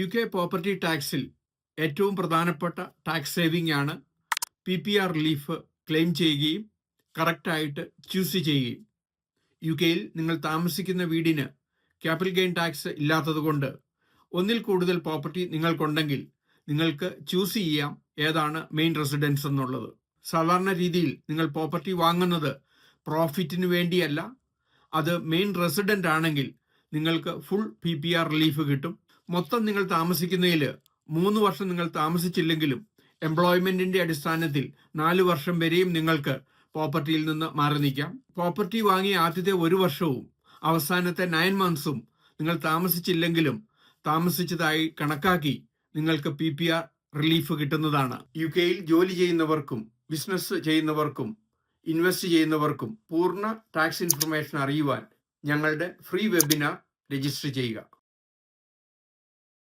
UK property ടാക്സിൽ ഏറ്റവും പ്രധാനപ്പെട്ട tax saving ആണ് PPR റിലീഫ് ക്ലെയിം ചെയ്യുകയും കറക്റ്റായിട്ട് ചൂസ് ചെയ്യുകയും. UK-യിൽ നിങ്ങൾ താമസിക്കുന്ന വീടിന് ക്യാപിറ്റൽ ഗെയിൻ ടാക്സ് ഇല്ലാത്തതുകൊണ്ട് ഒന്നിൽ കൂടുതൽ പ്രോപ്പർട്ടി നിങ്ങൾക്കുണ്ടെങ്കിൽ നിങ്ങൾക്ക് ചൂസ് ചെയ്യാം ഏതാണ് മെയിൻ റെസിഡൻസ് എന്നുള്ളത്. സാധാരണ രീതിയിൽ നിങ്ങൾ പ്രോപ്പർട്ടി വാങ്ങുന്നത് പ്രോഫിറ്റിന് വേണ്ടിയല്ല. അത് മെയിൻ റെസിഡന്റ് ആണെങ്കിൽ നിങ്ങൾക്ക് ഫുൾ PPR റിലീഫ് കിട്ടും. മൊത്തം നിങ്ങൾ താമസിക്കുന്നതിൽ 3 വർഷം നിങ്ങൾ താമസിച്ചില്ലെങ്കിലും എംപ്ലോയ്മെന്റിന്റെ അടിസ്ഥാനത്തിൽ 4 വർഷം വരെയും നിങ്ങൾക്ക് പ്രോപ്പർട്ടിയിൽ നിന്ന് മാറി നിൽക്കാം. പ്രോപ്പർട്ടി വാങ്ങിയ ആദ്യത്തെ 1 വർഷവും അവസാനത്തെ 9 മന്ത്സും നിങ്ങൾ താമസിച്ചില്ലെങ്കിലും താമസിച്ചതായി കണക്കാക്കി നിങ്ങൾക്ക് PPR റിലീഫ് കിട്ടുന്നതാണ്. UK-യിൽ ജോലി ചെയ്യുന്നവർക്കും ബിസിനസ് ചെയ്യുന്നവർക്കും ഇൻവെസ്റ്റ് ചെയ്യുന്നവർക്കും പൂർണ്ണ ടാക്സ് ഇൻഫർമേഷൻ അറിയുവാൻ ഞങ്ങളുടെ ഫ്രീ വെബിനാർ രജിസ്റ്റർ ചെയ്യുക.